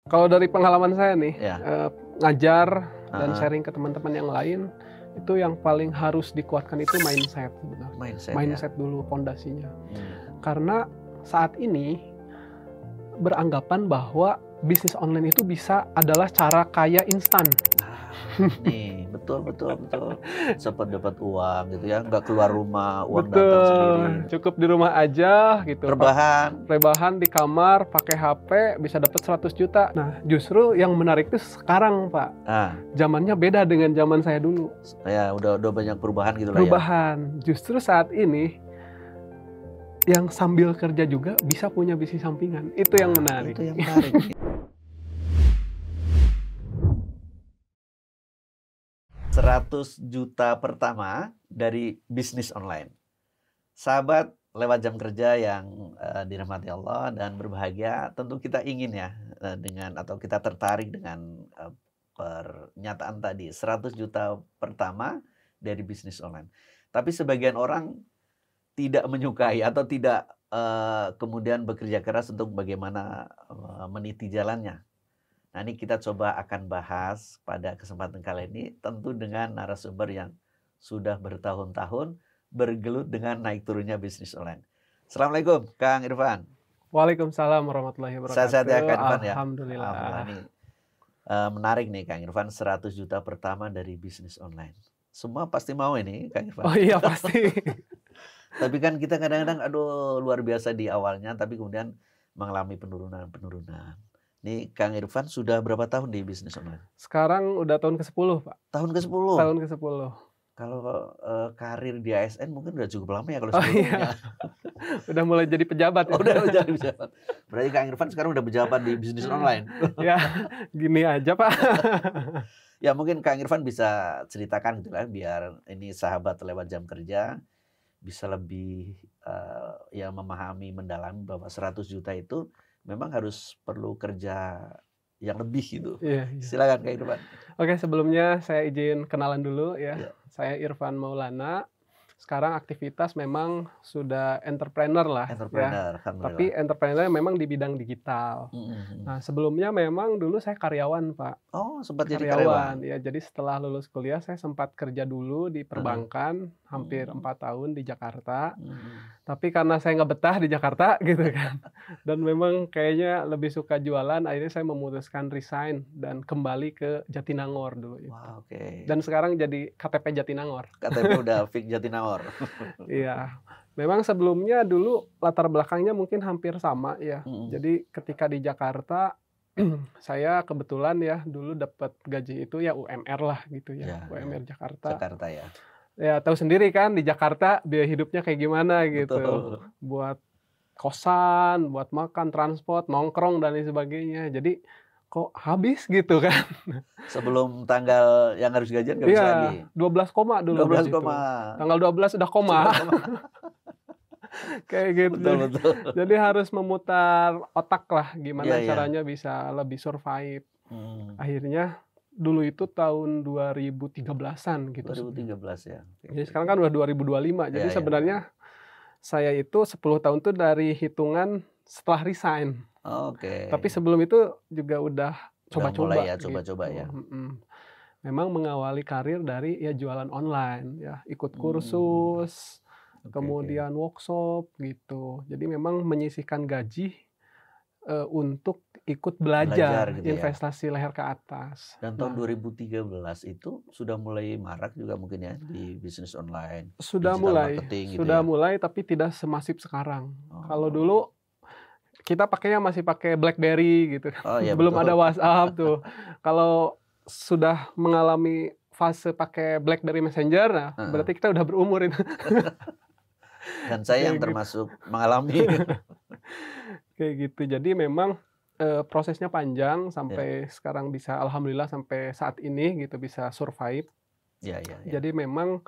Kalau dari pengalaman saya nih, Ya, ngajar dan heeh, sharing ke teman-teman yang lain, itu yang paling harus dikuatkan itu mindset sebenarnya. mindset ya. Mindset dulu pondasinya. Hmm. Karena saat ini beranggapan bahwa bisnis online itu adalah cara kaya instan. Nah, nih, betul betul betul. Cepat dapat uang gitu ya, nggak keluar rumah, uang datang Betul, sendiri. cukup di rumah aja gitu, Rebahan. rebahan di kamar, pakai HP, bisa dapat 100 juta. Nah, justru yang menarik itu sekarang, Pak. Ah, Zamannya beda dengan zaman saya dulu. ya udah banyak perubahan gitulah ya. Perubahan. Justru saat ini yang sambil kerja juga bisa punya bisnis sampingan. Itu yang Nah, menarik. itu yang menarik. 100 juta pertama dari bisnis online. Sahabat lewat jam kerja yang dirahmati Allah dan berbahagia, tentu kita ingin ya dengan atau kita tertarik dengan pernyataan tadi 100 juta pertama dari bisnis online. Tapi sebagian orang tidak menyukai atau tidak kemudian bekerja keras untuk bagaimana meniti jalannya. Nah, ini kita coba akan bahas pada kesempatan kali ini tentu dengan narasumber yang sudah bertahun-tahun bergelut dengan naik turunnya bisnis online. Assalamualaikum, Kang Irfan. Waalaikumsalam warahmatullahi Sehat-sehat ya, wabarakatuh. Kang Irfan ya. Alhamdulillah Alhamdulillah. nih. Menarik nih, Kang Irfan, 100 juta pertama dari bisnis online. Semua pasti mau ini, Kang Irfan. Oh iya pasti. Tapi kan kita kadang-kadang, aduh luar biasa di awalnya, tapi kemudian mengalami penurunan-penurunan. Nih, Kang Irfan sudah berapa tahun di bisnis online? Sekarang udah tahun ke-10, Pak. Tahun ke-10. Tahun ke-10. Kalau karir di ASN mungkin udah cukup lama ya kalau Oh sebelumnya. iya, udah mulai jadi pejabat ya. Oh, udah jadi pejabat. Berarti Kang Irfan sekarang udah pejabat di bisnis online. Ya, gini aja, Pak. Ya mungkin Kang Irfan bisa ceritakan gitu lah biar ini sahabat lewat jam kerja bisa lebih ya memahami, mendalami bahwa 100 juta itu memang harus perlu kerja yang lebih gitu. Iya, iya. Silakan Kang Irfan. Oke, sebelumnya saya izin kenalan dulu ya. Ya, Saya Irfan Maulana. Sekarang aktivitas memang sudah entrepreneur lah ya. entrepreneur, Tapi alhamdulillah. entrepreneur memang di bidang digital. Mhm. Nah, sebelumnya memang dulu saya karyawan, Pak. Oh, sempat jadi Karyawan, karyawan. ya. Jadi setelah lulus kuliah saya sempat kerja dulu di Heeh. perbankan hampir Hmm. 4 tahun di Jakarta. Mhm. Tapi karena saya nggak betah di Jakarta gitu kan, dan memang kayaknya lebih suka jualan, akhirnya saya memutuskan resign dan kembali ke Jatinangor dulu itu. Wah, oke. Dan sekarang jadi KTP Jatinangor. KTP udah fix Jatinangor. Iya. Memang sebelumnya dulu latar belakangnya mungkin hampir sama ya. Mhm. Jadi ketika di Jakarta, saya kebetulan ya dulu dapat gaji itu ya UMR lah gitu ya, Ya, ya. UMR Jakarta. Jakarta ya. Ya tahu sendiri kan di Jakarta biaya hidupnya kayak gimana gitu. Betul. Buat kosan, buat makan, transport, nongkrong dan lain sebagainya. Jadi kok habis gitu kan. Sebelum tanggal yang harus gajian nggak bisa lagi. Iya, 12 koma dulu 12 gaji itu. koma. Tanggal 12 udah koma, Sudah koma. kayak gitu. Betul betul. Jadi harus memutar otak lah gimana Iya iya. caranya bisa lebih survive. Mhm. Akhirnya dulu itu tahun 2013-an gitu sebenarnya. 2013 ya. Jadi sekarang kan udah 2025. Jadi Iya iya. sebenarnya saya itu 10 tahun tuh dari hitungan setelah resign. Oke. Tapi sebelum itu juga udah Udah coba-coba mulai ya, coba-coba gitu, ya. Memang mengawali karir dari ya jualan online ya, ikut Hmm. kursus, Oke oke. kemudian workshop gitu. Jadi memang menyisihkan gaji, untuk ikut Belajar belajar gitu ya. investasi leher ke atas. Dan tahun Nah, 2013 itu sudah mulai marak juga mungkin ya di bisnis online, sudah digital mulai marketing gitu sudah ya. mulai tapi tidak semasif sekarang. Kalau Oh. dulu kita pakainya masih pakai BlackBerry gitu kan, Oh iya belum ada betul. WhatsApp tuh. Kalau sudah mengalami fase pakai BlackBerry Messenger, nah Heeh. berarti kita udah berumur itu. Dan saya yang Kayak gitu termasuk mengalami. kayak gitu. Jadi memang, prosesnya panjang Ya. sampai sekarang bisa alhamdulillah sampai saat ini gitu bisa survive. Ya ya ya. Jadi memang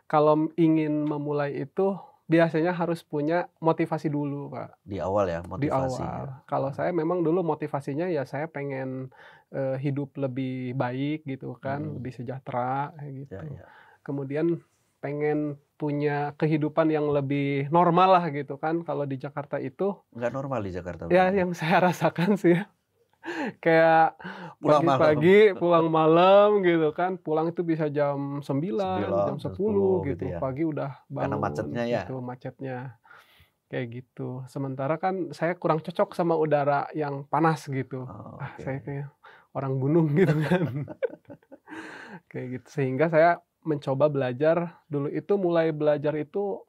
kalau ingin memulai itu biasanya harus punya motivasi dulu, Pak. Di awal ya, Di motivasi ya. awal. Kalau saya memang dulu motivasinya ya saya pengen, hidup lebih baik gitu kan, Mhm. lebih sejahtera kayak Ya gitu. ya. Kemudian pengen punya kehidupan yang lebih normal lah gitu kan, kalau di Jakarta itu Nggak normal di Jakarta ya berarti. yang saya rasakan sih ya, Kayak Pulang malam. pagi-pagi pulang malam gitu kan, pulang itu bisa jam 9, 9, jam jam 10 10 gitu gitu, ya. pagi udah Karena bangun macetnya ya. gitu, macetnya, kayak gitu. Sementara kan saya kurang cocok sama udara yang panas gitu. Oh, Ah, oke. saya kayak orang gunung gitu kan. Kayak gitu, sehingga saya mencoba belajar, dulu itu mulai belajar itu,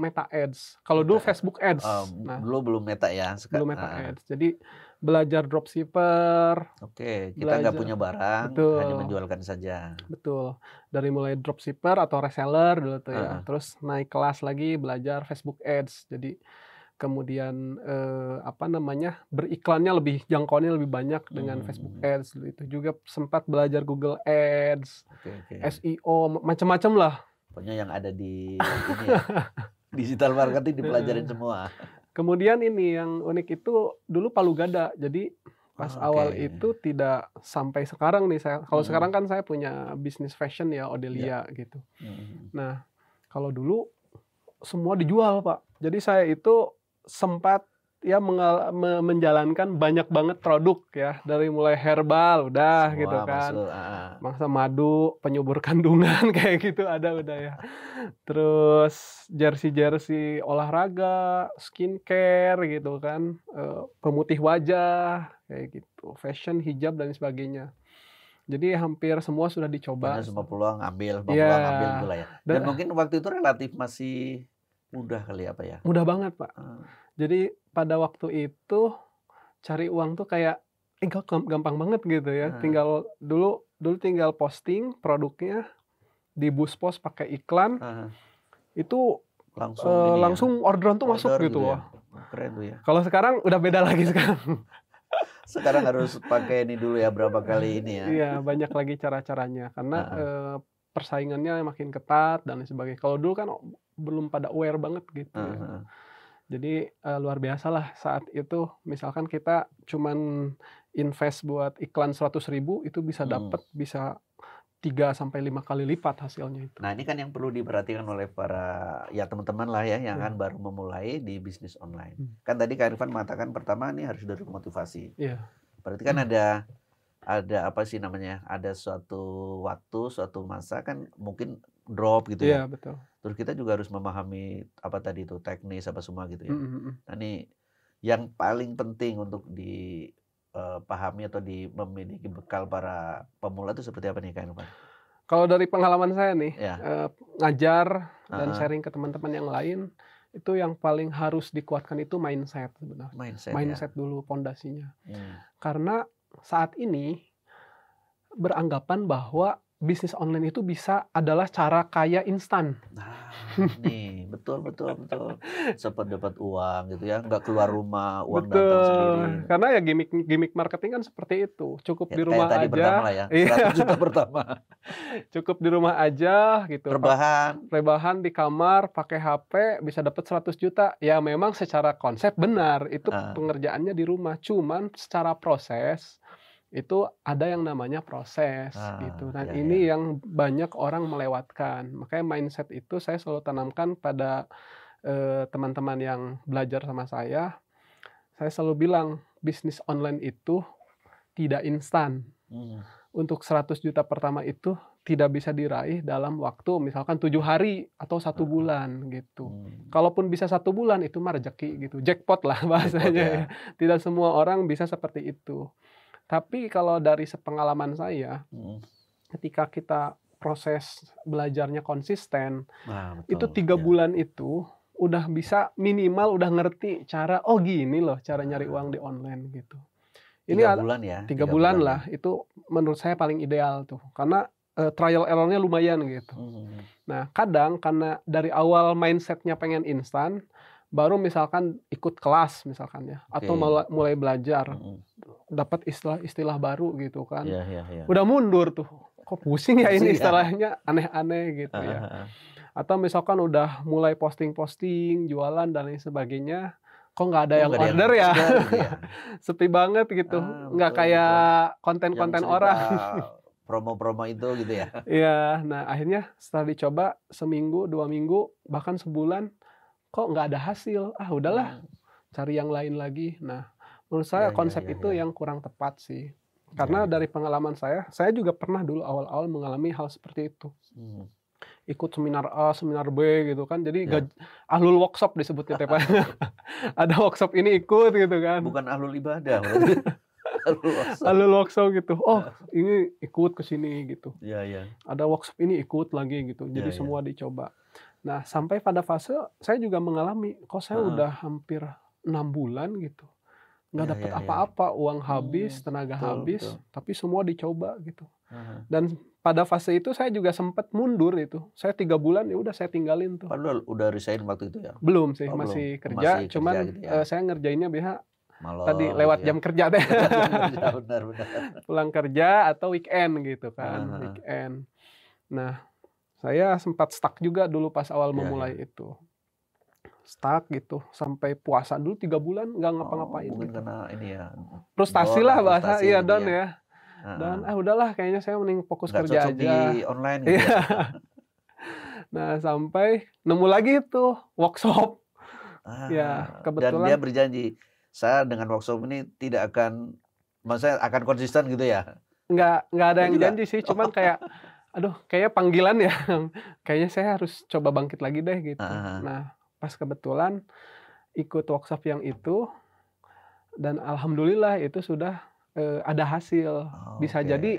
Meta Ads. Kalau Meta dulu Facebook Ads. Nah, dulu belum Meta ya, belum Meta Ads. Jadi belajar dropshipper, Oke, kita nggak belajar punya barang, hanya betul, menjualkan saja. betul. Dari mulai dropshipper atau reseller dulu tuh ya, Heeh. terus naik kelas lagi belajar Facebook Ads. Jadi kemudian, apa namanya, beriklannya lebih jangkauannya lebih banyak dengan Facebook Mmm, Ads. Dulu itu juga sempat belajar Google Ads, oke oke. SEO, macam-macam lah. Pokoknya yang ada di ini ya, digital marketing dipelajarin Heeh. semua. Kemudian ini yang unik itu dulu palu gada. Jadi pas Oke. awal itu tidak sampai sekarang nih saya, kalau Mhm, sekarang kan saya punya bisnis fashion ya, iya. Odelia gitu. Mhm. Nah, kalau dulu semua dijual, Pak. Jadi saya itu sempat ya menjalankan banyak banget produk ya, dari mulai herbal udah Semua gitu kan, masuk, heeh. masa madu, penyubur kandungan kayak gitu ada udah ya. Terus jersey-jersey olahraga, skincare gitu kan, pemutih wajah, kayak gitu, fashion, hijab dan sebagainya. Jadi hampir semua sudah Pokoknya dicoba. semua peluang ambil, semua Iya, peluang ambil gitulah ya. Dan da mungkin waktu itu relatif masih mudah kali apa ya? mudah banget, Pak. Heeh. Jadi pada waktu itu cari uang tuh kayak, gampang banget gitu ya, Heeh. tinggal dulu dulu tinggal posting produknya di Buspos pakai iklan, Heeh. itu, Langsung ini ya, langsung orderan tuh masuk order gitu gitu ya? loh. Keren tuh ya. Kalau sekarang udah beda lagi sekarang. Sekarang harus pakai ini dulu ya, berapa kali ini ya. Iya, banyak lagi cara-caranya karena, Heeh. persaingannya makin ketat dan lain sebagainya. Kalau dulu kan belum pada aware banget gitu Heeh ya. heeh. Jadi, luar biasalah saat itu misalkan kita cuman invest buat iklan 100.000 itu bisa Mhm. dapet bisa 3 sampai 5 kali lipat hasilnya itu. Nah, ini kan yang perlu diperhatikan oleh para ya teman-teman lah ya yang kan Iya, baru memulai di bisnis online. mmm, Kan tadi Kak Irfan mengatakan pertama nih harus dari motivasi. iya, Berarti kan ada apa sih namanya? Ada suatu waktu, suatu masa kan mungkin drop gitu ya. iya betul, Terus kita juga harus memahami apa tadi itu teknis apa semua gitu ya. mhm mhm. Nah, ini yang paling penting untuk pahami atau memiliki bekal para pemula itu seperti apa nih Kak Irfan? Kalau dari pengalaman saya nih, Ya, ngajar dan heeh, sharing ke teman-teman yang lain, itu yang paling harus dikuatkan itu mindset sebenarnya. mindset ya. Mindset dulu pondasinya. Mmm. Karena saat ini beranggapan bahwa bisnis online itu bisa adalah cara kaya instan. Nah, nih, betul betul betul. Cepat dapat uang gitu ya, nggak keluar rumah, uang datang sendiri. Betul, karena ya gimik gimik marketing kan seperti itu, cukup Ya di kayak rumah tadi pertama aja lah ya, iya, 100 juta pertama. cukup di rumah aja gitu, Rebahan, rebahan di kamar, pakai HP, bisa dapat 100 juta. Ya memang secara konsep benar, itu heeh, pengerjaannya di rumah, cuman secara proses, itu ada yang namanya proses gitu, dan ya ya, ini yang banyak orang melewatkan. Makanya mindset itu saya selalu tanamkan pada, teman-teman yang belajar sama saya selalu bilang, bisnis online itu tidak instan. mhm, Untuk 100 juta pertama itu tidak bisa diraih dalam waktu misalkan 7 hari atau 1 bulan gitu. mmm, Kalaupun bisa 1 bulan itu mah rezeki gitu, jackpot lah jackpot bahasanya ya. ya, Tidak semua orang bisa seperti itu. Tapi kalau dari sepengalaman saya, mhm. ketika kita proses belajarnya konsisten, Nah itu betul, 3 ya. bulan itu udah bisa minimal udah ngerti cara, "Oh gini loh cara nyari uang di Nah, online," gitu. Ini 3 bulan ya, 3 3 bulan bulan ya? lah, itu menurut saya paling ideal tuh, karena, trial error-nya lumayan gitu. Mhm mhm. Nah, kadang karena dari awal mindset-nya pengen instan, baru misalkan ikut kelas misalkan ya, atau Oke, mulai belajar, mhm, dapat istilah-istilah baru gitu kan, iya iya iya. udah mundur tuh, "Kok pusing ya ini Pusing ya? istilahnya, aneh-aneh," gitu Heeh ya. heeh. Atau misalkan udah mulai posting-posting, jualan dan lain sebagainya, kok nggak ada Oh yang nggak ada yang order ya? order gitu ya? Sepi banget gitu, nggak Betul betul. kayak Yang konten-konten cerita orang. promo-promo itu gitu ya? Iya, nah akhirnya setelah dicoba seminggu, 2 minggu, bahkan sebulan, kok nggak ada hasil, ah udahlah Mmm, cari yang lain lagi. Nah, Menurut Ya, saya ya, konsep ya, itu ya. yang kurang tepat sih. Ya, Karena ya. dari pengalaman saya juga pernah dulu awal-awal mengalami hal seperti itu. Hmm. Ikut seminar A, seminar B gitu kan. Jadi Ya. ahlul workshop disebutnya tiap hari. Ada workshop ini ikut gitu kan. Bukan ahlul ibadah berarti. Ahlul WhatsApp. Ahlul workshop gitu. Oh, ini ikut ke sini gitu. Ya, ya. Ada workshop ini ikut lagi gitu. Jadi Ya, ya. semua dicoba. Nah, sampai pada fase saya juga mengalami, kok saya Heeh. udah hampir 6 bulan gitu. Nggak Ya, dapat ya, ya. apa-apa, uang habis, tenaga Betul, habis, betul. tapi semua dicoba gitu. Heeh. Dan pada fase itu saya juga sempat mundur itu. Saya 3 bulan ya udah saya tinggalin tuh. Padahal udah resign waktu itu ya? Belum sih, Oh, belum. masih kerja, Masih kerja cuman gitu ya? saya ngerjainnya tadi Malam lewat gitu ya? jam kerja deh. Lewat jam kerja, benar, benar. Pulang kerja atau weekend gitu Heeh, kan, heeh. weekend. Nah, saya sempat stuck juga dulu pas awal Ya, memulai ya. itu. Stuck gitu, sampai puasa dulu 3 bulan nggak Oh, ngapa-ngapain mungkin gitu. karena ini ya, Frustasi down, lah bahasa, frustasi iya gitu down ya? ya. Heeh. Dan, udahlah kayaknya saya mending fokus Nggak kerja cocok di aja. online gitu Iya. ya? Nah, sampai nemu lagi tuh workshop. Ya, Dan dia kebetulan berjanji, saya dengan workshop ini tidak akan, maksudnya akan konsisten gitu ya? nggak ada Nggak yang juga? janji sih, cuman kayak, aduh kayaknya panggilan ya, kayaknya saya harus coba bangkit lagi deh gitu. Heeh, heeh. Nah, pas kebetulan ikut workshop yang itu, dan alhamdulillah itu sudah, ada hasil. Bisa Oke. jadi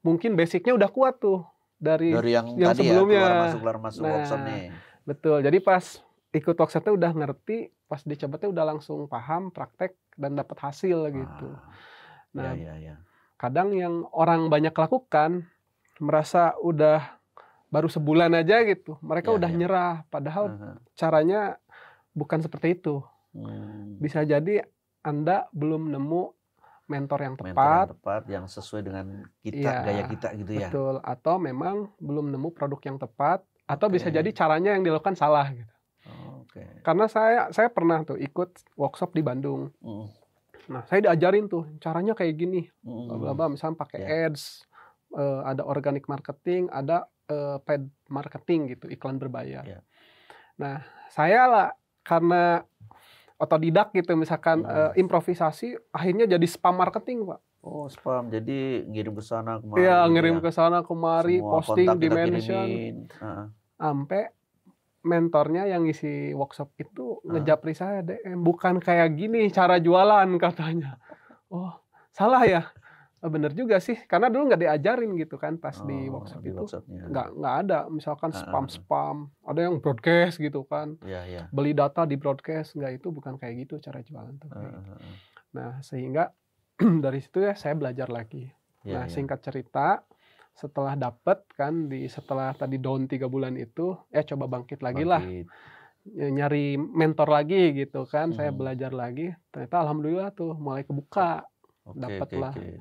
mungkin basic-nya udah kuat tuh dari Dari yang yang tadi ya, sebelumnya. keluar masuk workshop Nah, nih. betul. Jadi pas ikut workshop-nya udah ngerti, pas dicoba tuh udah langsung paham, praktek, dan dapat hasil gitu. Ah, ya, Nah, ya, ya. kadang yang orang banyak lakukan, merasa udah baru sebulan aja gitu, mereka Ya, udah ya. nyerah, padahal Heeh. caranya bukan seperti itu. Hmm. Bisa jadi Anda belum nemu mentor yang Mentor yang tepat, tepat, yang sesuai dengan kita, iya, gaya kita gitu ya? betul, atau memang belum nemu produk yang tepat, atau bisa Oke. jadi caranya yang dilakukan salah gitu. Oke. Karena saya pernah tuh ikut workshop di Bandung. Mm, Nah, saya diajarin tuh caranya kayak gini, bla bla mm, bla, misalnya pakai ya. ads, ada organic marketing, ada paid marketing gitu, iklan berbayar. Ya. Nah, saya lah karena otodidak gitu, misalkan improvisasi, akhirnya jadi spam marketing, Pak. Oh, spam. Jadi ngirim ke sana kemari Iya, gitu ngirim ya? ke sana kemari, Semua posting, kontak kita di-mention, kirimin. Heeh. sampai mentornya yang ngisi workshop itu Heeh. ngejapri saya DM, "Bukan kayak gini cara jualan," katanya. Oh, salah ya? Bener juga sih, karena dulu nggak diajarin gitu kan pas di Oh, workshop di itu. workshopnya. Nggak ada misalkan Heeh, heeh. spam-spam, ada yang broadcast gitu kan, Ya, ya. beli data di broadcast, nggak, itu bukan kayak gitu cara jualan tuh, kayak Heeh, gitu. heeh. Nah, sehingga dari situ ya saya belajar lagi. Ya, Nah, ya. singkat cerita, setelah dapet kan setelah tadi down 3 bulan itu, ya coba bangkit lagi lah, Bangkit. nyari mentor lagi gitu kan, saya Mhm. belajar lagi, ternyata alhamdulillah tuh mulai kebuka, Oke, oke, dapatlah oke.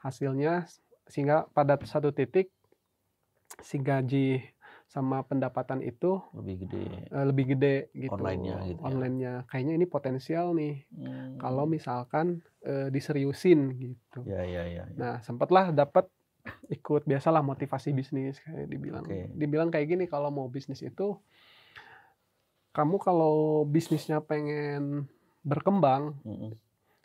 hasilnya, sehingga pada satu titik si gaji sama pendapatan itu Lebih gede lebih gede gitu, online-nya gitu ya? online-nya. Kayaknya ini potensial nih kalau Hmm. misalkan diseriusin gitu. Ya, ya, ya, ya. Nah, sempatlah dapat ikut biasalah motivasi bisnis, kayak Oke. dibilang kayak gini, kalau mau bisnis itu, kamu kalau bisnisnya pengen berkembang, Mhm.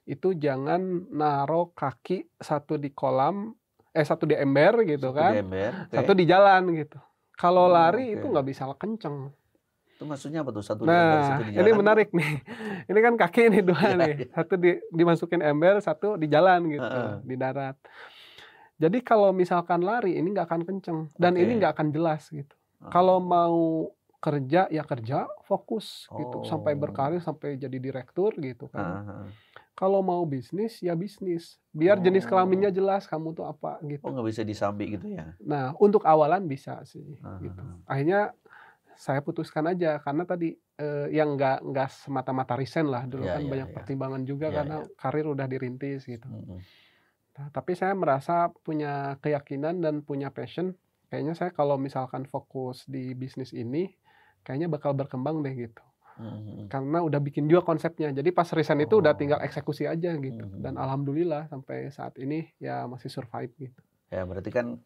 itu jangan naruh kaki satu di kolam, satu di ember gitu Satu di kan, ember, oke. satu di jalan gitu. Kalau Oh, lari oke. itu nggak bisa kenceng. Itu maksudnya apa tuh? Satu di ember, satu Nah, di ini jalan tuh? menarik nih. Ini kan kaki nih 2 Iya, nih, iya. satu dimasukin ember, satu di jalan gitu, Heeh. di darat. Jadi kalau misalkan lari ini nggak akan kenceng dan ini Oke. nggak akan jelas gitu. Kalau Oh. mau kerja, ya kerja fokus gitu, sampai Oh. berkarir, sampai jadi direktur gitu kan. Heeh, heeh. Kalau mau bisnis, ya bisnis, biar jenis kelaminnya Oh. jelas kamu tuh apa Oh, gitu. nggak bisa disambi gitu ya? Nah, untuk awalan bisa sih Heeh, gitu. heeh. Akhirnya saya putuskan aja karena tadi, yang nggak semata-mata resign lah, dulu Ya, kan ya, banyak ya. pertimbangan juga Ya, karena ya. karir udah dirintis gitu. Mhm. Nah, tapi saya merasa punya keyakinan dan punya passion, kayaknya saya kalau misalkan fokus di bisnis ini, kayaknya bakal berkembang deh gitu. Mhm. Karena udah bikin juga konsepnya, jadi pas resign itu udah tinggal Oh. eksekusi aja gitu, dan Mhm. alhamdulillah sampai saat ini ya masih survive gitu. Ya, berarti kan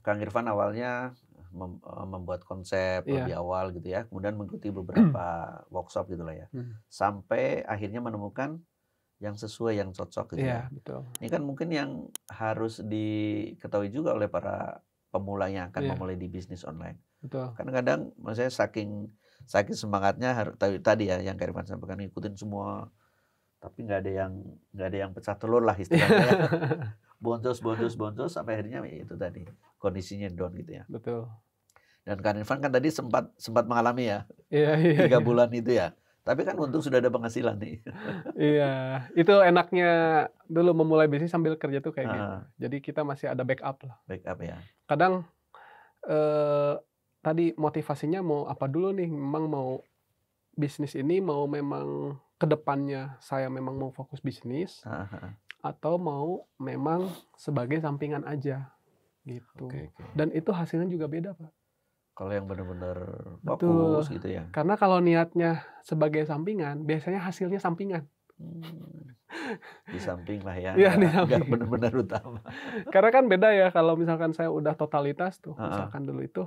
Kang Irfan awalnya membuat konsep lebih Iya. awal gitu ya, kemudian mengikuti beberapa workshop gitu lah ya, Mhm. sampai akhirnya menemukan yang sesuai, yang cocok gitu Iya, ya. betul. Ini kan mungkin yang harus diketahui juga oleh para pemula yang akan Iya, memulai di bisnis online. betul. Kadang-kadang maksudnya saking saking semangatnya tadi ya yang Kak Irfan sampaikan ngikutin semua, tapi nggak ada yang pecah telur lah istilahnya ya. Boncos, boncos, boncos sampai akhirnya ya itu tadi kondisinya down gitu ya. Betul. Dan Kak Irfan kan tadi sempat sempat mengalami ya Iya iya 3 iya. bulan itu ya. Tapi kan untung sudah ada penghasilan nih. Iya, itu enaknya dulu memulai bisnis sambil kerja tuh kayak gitu. Heeh, Jadi kita masih ada backup lah. backup ya. Kadang, eee, tadi motivasinya mau apa dulu nih, memang mau bisnis ini mau memang ke depannya saya memang mau fokus bisnis, Heeh heeh. atau mau memang sebagai sampingan aja, gitu. Oke oke. Dan itu hasilnya juga beda, Pak. Kalau yang benar-benar Betul, fokus gitu ya. karena kalau niatnya sebagai sampingan, biasanya hasilnya sampingan. Hmm, di samping lah ya, Iya, di nggak samping. benar-benar utama. Karena kan beda ya kalau misalkan saya udah totalitas tuh, Heeh. misalkan dulu itu,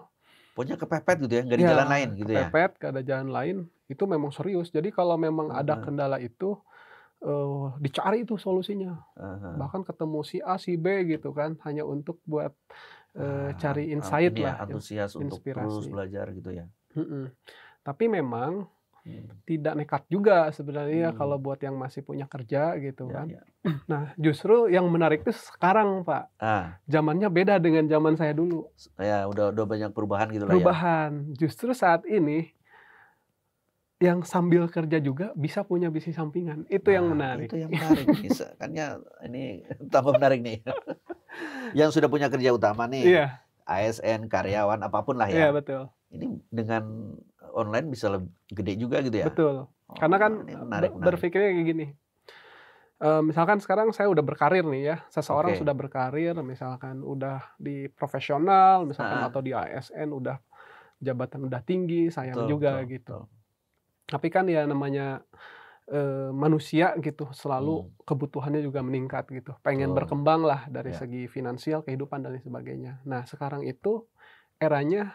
Pokoknya kepepet gitu ya, nggak di ya jalan lain gitu ya? kepepet, gak ada jalan lain, itu memang serius. Jadi kalau memang ada Heeh kendala itu, dicari itu solusinya. heeh heeh. Bahkan ketemu si A, si B gitu kan, hanya untuk buat, Ah, cari insight ini ya, lah, antusias untuk terus inspirasi. belajar gitu ya? Mhm. Tapi memang Hmm, tidak nekat juga sebenarnya kalau hmm, buat yang masih punya kerja gitu ya kan. ya. Nah, justru yang menarik itu sekarang, Pak. Ah, Zamannya beda dengan zaman saya dulu. ya udah banyak perubahan gitulah ya? Perubahan. Justru saat ini yang sambil kerja juga bisa punya bisnis sampingan. Itu yang Nah, menarik. itu yang menarik nih, makanya ini tambah menarik nih. Yang sudah punya kerja utama nih, Iya, ASN, karyawan, apapun lah iya ya. betul. Ini dengan online bisa gede juga gitu ya? Betul. Karena kan Oh, ini menarik menarik. berpikirnya kayak gini, misalkan sekarang saya udah berkarir nih ya, seseorang Oke. sudah berkarir misalkan udah di profesional misalkan Heeh, atau di ASN udah jabatan udah tinggi, sayang betul juga betul gitu. betul. Tapi kan ya namanya, manusia gitu selalu Hmm, kebutuhannya juga meningkat gitu, pengen betul. berkembang lah dari Ya segi finansial, kehidupan dan lain sebagainya. Nah sekarang itu eranya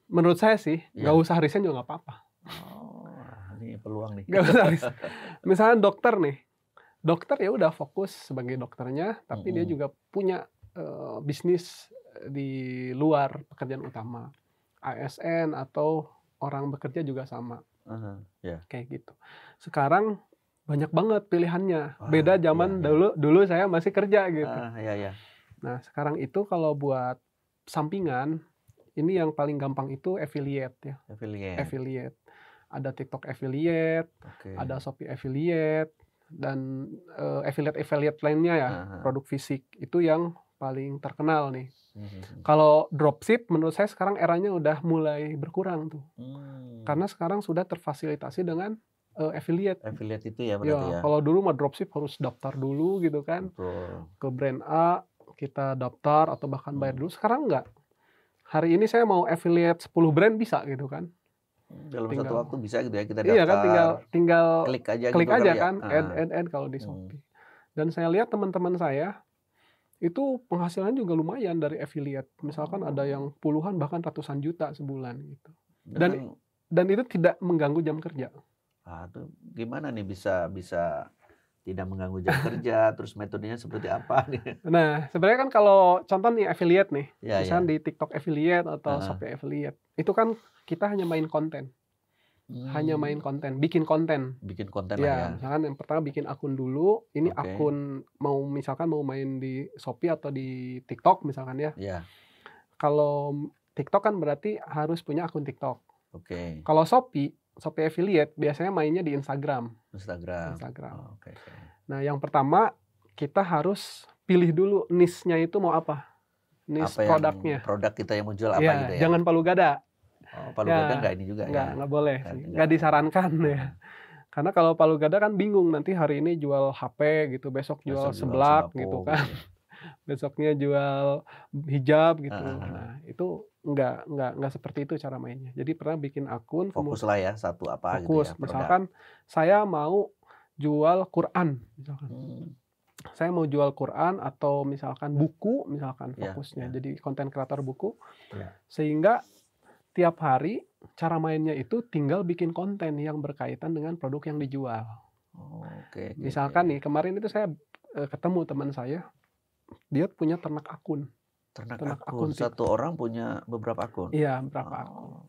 menurut saya sih nggak ya. usah resign juga nggak apa-apa, Oh, ini peluang nih. nggak usah resign. Misalnya dokter nih, dokter ya udah fokus sebagai dokternya, tapi dia Mhm, juga punya, bisnis di luar pekerjaan utama. ASN atau orang bekerja juga sama, ya. kayak gitu. Sekarang banyak banget pilihannya, Wah, beda iya zaman iya. dulu dulu saya masih kerja gitu. Iya iya. Nah sekarang itu kalau buat sampingan, ini yang paling gampang itu affiliate ya, Affiliate, affiliate. Ada TikTok affiliate, oke. ada Shopee affiliate, dan, affiliate-affiliate lainnya ya, Heeh heeh. produk fisik, itu yang paling terkenal nih. Mhm. Kalau dropship menurut saya sekarang eranya udah mulai berkurang tuh, Mmm, karena sekarang sudah terfasilitasi dengan, affiliate. affiliate itu ya berarti Ya, ya? kalau dulu mah dropship harus daftar dulu gitu kan, Betul. ke brand A, kita daftar atau bahkan bayar Mmm, dulu, sekarang enggak. Hari ini saya mau affiliate 10 brand bisa gitu kan, dalam satu tinggal waktu bisa gitu ya kita iya kan, tinggal daftar, tinggal klik aja klik gitu aja kali ya? kan, Heeh. add kalau di Mmm, Shopee. Dan saya lihat teman-teman saya, itu penghasilannya juga lumayan dari affiliate. Misalkan ada oh, yang puluhan bahkan ratusan juta sebulan gitu. Dan dengan dan itu tidak mengganggu jam kerja. itu gimana nih bisa bisa tidak mengganggu jam kerja, terus metodenya seperti apa nih? Nah, sebenarnya kan kalau contoh nih affiliate nih, Iya iya. misalnya di TikTok affiliate atau Heeh. Shopee affiliate, itu kan kita hanya main konten, Mmm, bikin konten. bikin konten lah ya? Ya, misalkan yang pertama bikin akun dulu, ini Oke. akun mau misalkan mau main di Shopee atau di TikTok misalkan ya. Iya, Kalau TikTok kan berarti harus punya akun TikTok. oke. Kalau Shopee, Shopee affiliate biasanya mainnya di Instagram, Instagram. Instagram. Oh, oke oke. Nah, yang pertama kita harus pilih dulu niche-nya itu mau apa, niche Apa yang produknya. produk kita yang mau jual apa Ya, gitu ya? jangan palu gada. Oh, palu gada Ya, nggak ini juga ya? nggak boleh sih, Nggak nggak disarankan ya. heeh. Karena kalau palu gada kan bingung nanti hari ini jual HP gitu, besok jual Besok jual seblak sembako gitu kan, gitu ya? besoknya jual hijab gitu. Heeh heeh. Nah, itu nggak seperti itu cara mainnya. Jadi pernah bikin akun Fokuslah ya, satu apa gitu ya, fokus, produk. misalkan saya mau jual Quran, misalkan. Mmm, Saya mau jual Quran atau misalkan buku, misalkan iya fokusnya, iya jadi konten kreator buku, iya. sehingga tiap hari cara mainnya itu tinggal bikin konten yang berkaitan dengan produk yang dijual. Oke, oke, oke. Misalkan nih, kemarin itu saya, ketemu teman saya, dia punya ternak akun. Ternak Ternak akun, akun satu orang punya beberapa akun? iya, berapa akun.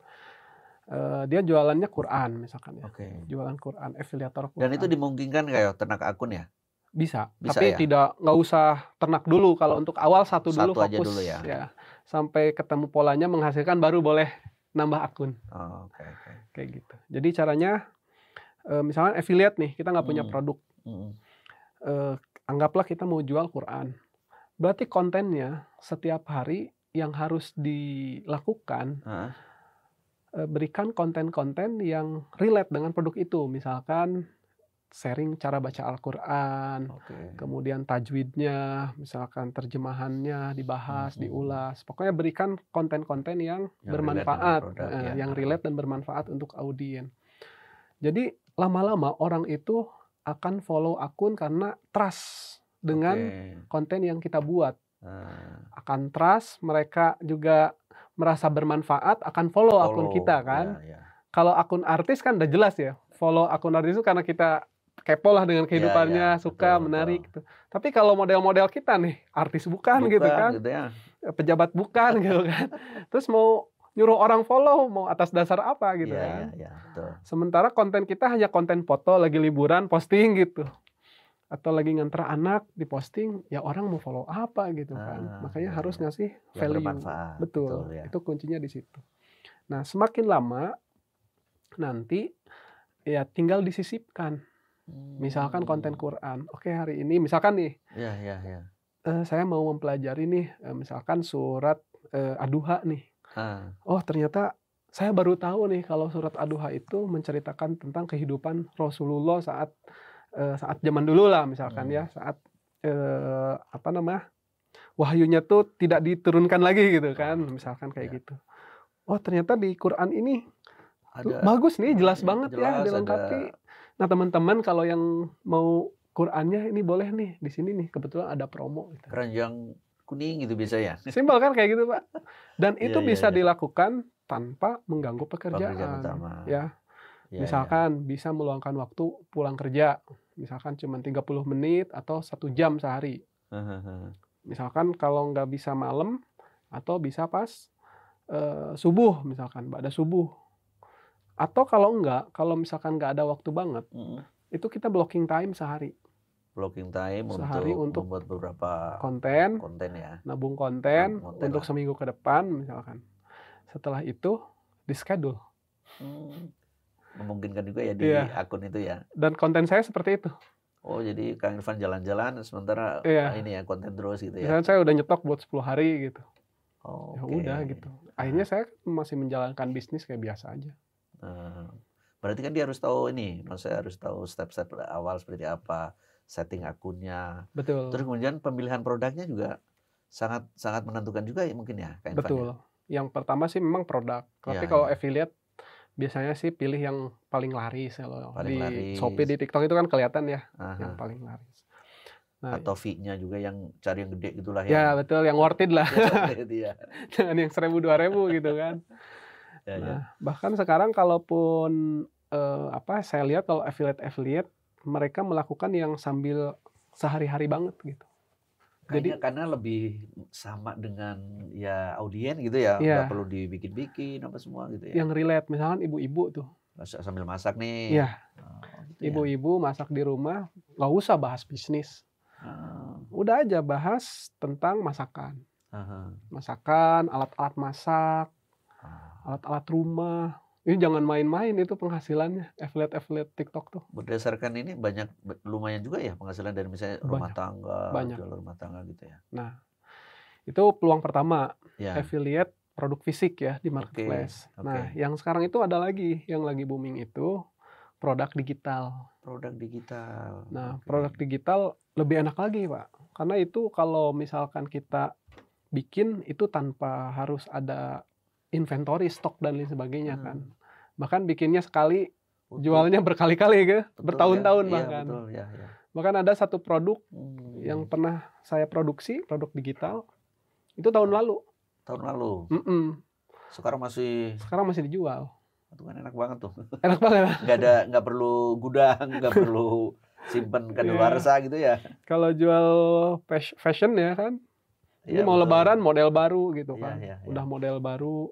Oh, Dia jualannya Quran misalkan ya, oke. jualan Quran, afiliator Dan itu Quran. dimungkinkan kayak ternak akun ya? Bisa, Bisa tapi ya? nggak usah ternak dulu, kalau untuk awal satu dulu Satu aja fokus dulu ya? ya, sampai ketemu polanya menghasilkan baru boleh nambah akun, Oh, oke, oke. kayak gitu. Jadi caranya, misalkan affiliate nih, kita nggak punya Mhm, produk, mhm. eee, anggaplah kita mau jual Quran, berarti kontennya setiap hari yang harus dilakukan, Heeh, berikan konten-konten yang relate dengan produk itu. Misalkan sharing cara baca Al-Quran, oke. kemudian tajwidnya, misalkan terjemahannya Mhm, dibahas, mhm. diulas. Pokoknya berikan konten-konten yang Yang relate dengan bermanfaat, produk ya? yang Heeh. relate dan bermanfaat untuk audiens. Jadi lama-lama orang itu akan follow akun karena trust Oke. dengan konten yang kita buat. Eee, Akan trust, mereka juga merasa bermanfaat, akan follow akun kita follow, kan. ya, ya. Kalau akun artis kan udah jelas ya, follow akun artis itu karena kita kepo lah dengan Iya, iya, kehidupannya, betul, suka, betul. menarik gitu. Tapi kalau model-model kita nih, artis bukan gitu Bukan kan, gitu ya? pejabat bukan gitu kan, terus mau nyuruh orang follow, mau atas dasar apa gitu Iya, iya, kan. iya, betul. Sementara konten kita hanya konten foto lagi liburan, posting gitu, atau lagi nganter anak, diposting, ya orang mau follow apa gitu kan. Makanya Iya, harus iya. ngasih Yang value. bermanfaat, betul Betul, ya. itu kuncinya di situ. Nah, semakin lama nanti ya tinggal disisipkan. Misalkan konten Mmm. Quran, oke hari ini misalkan nih, Iya, iya, iya. saya mau mempelajari nih, misalkan surat, Ad-Duha nih. Ah, Oh ternyata saya baru tahu nih kalau surat Ad-Duha itu menceritakan tentang kehidupan Rasulullah saat zaman dulu lah misalkan mhm. ya, saat, apa namanya, wahyunya tuh tidak diturunkan lagi gitu kan, Oke, misalkan iya. kayak gitu. Oh ternyata di Quran ini Ada bagus nih, jelas ini banget ya, jelas, ada dilengkapi. Nah, teman-teman kalau yang mau Qur'annya ini boleh nih, di sini nih, kebetulan ada promo gitu. keranjang kuning gitu biasa ya? Simpel kan kayak gitu, Pak. Dan Iya, itu iya, bisa iya. dilakukan tanpa mengganggu Pekerjaan pekerjaan, utama. ya. Iya, iya. Misalkan bisa meluangkan waktu pulang kerja, misalkan cuma 30 menit atau 1 jam sehari. Misalkan kalau nggak bisa malam, atau bisa pas, subuh misalkan, ba'da subuh. Atau kalau enggak, kalau misalkan nggak ada waktu banget, Mhm. itu kita blocking time sehari. Blocking time Sehari untuk untuk membuat beberapa konten, konten ya, nabung konten konten untuk lah. seminggu ke depan misalkan. Setelah itu di-schedule. Mmm, memungkinkan juga ya di Iya, akun itu ya? dan konten saya seperti itu. Oh, jadi Kang Irfan jalan-jalan sementara, Iya, ini ya konten terus gitu ya? misalnya saya udah nyetok buat 10 hari gitu. Ya Oke. udah gitu. Akhirnya Ah, saya masih menjalankan bisnis kayak biasa aja. eee, berarti kan dia harus tahu ini, maksudnya harus tahu step-step awal seperti apa, setting akunnya, terus Betul, kemudian pemilihan produknya juga sangat sangat menentukan juga ya mungkin ya, Kak Irfan ya? betul. Yang pertama sih memang produk, tapi Iya, kalau iya, affiliate biasanya sih pilih yang paling laris kalau paling di Shopee, laris, di TikTok itu kan kelihatan ya, yang ah, paling laris. Nah, atau fee-nya juga yang cari yang gede gitulah yang ya betul, yang worth it lah, yang worth it ya. jangan yang 1.000, 2.000 gitu kan. Ya, ya. Nah, bahkan sekarang kalaupun, saya lihat kalau affiliate-affiliate, mereka melakukan yang sambil sehari-hari banget gitu. Kayaknya Jadi karena lebih sama dengan ya audien gitu ya, nggak iya, perlu dibikin-bikin apa semua gitu ya. yang relate, misalkan ibu-ibu tuh, Masak sambil masak nih. iya, Oh, gitu ya? ibu-ibu masak di rumah, nggak usah bahas bisnis, Oh, udah aja bahas tentang masakan. ah, Masakan, alat-alat masak, ah. alat-alat rumah, ini jangan main-main itu penghasilannya, affiliate-affiliate TikTok tuh, Berdasarkan ini banyak lumayan juga ya penghasilan dari misalnya rumah banyak tangga, banyak. jual rumah tangga gitu ya? Nah, itu peluang pertama, Ya, affiliate produk fisik ya di oke, marketplace. oke. Nah, yang sekarang itu ada lagi, yang lagi booming itu produk digital. Produk digital, Nah, oke. produk digital lebih enak lagi, Pak. Karena itu kalau misalkan kita bikin itu tanpa harus ada inventory, stok dan lain sebagainya kan. Mmm, Bahkan bikinnya sekali, untuk jualnya berkali-kali gitu, betul ya, bertahun-tahun iya bahkan. betul, ya, ya. Bahkan ada satu produk yang Mmm, pernah saya produksi, produk digital, itu tahun oh, lalu. tahun lalu, Mhm, sekarang masih sekarang masih dijual. Itu kan enak banget tuh. Enak banget. Nggak perlu gudang, nggak perlu simpen Iya. kadaluarsa gitu ya. Kalau jual fashion ya kan, ini Iya mau betul. lebaran model baru gitu Iya, kan. iya, iya. Udah model baru,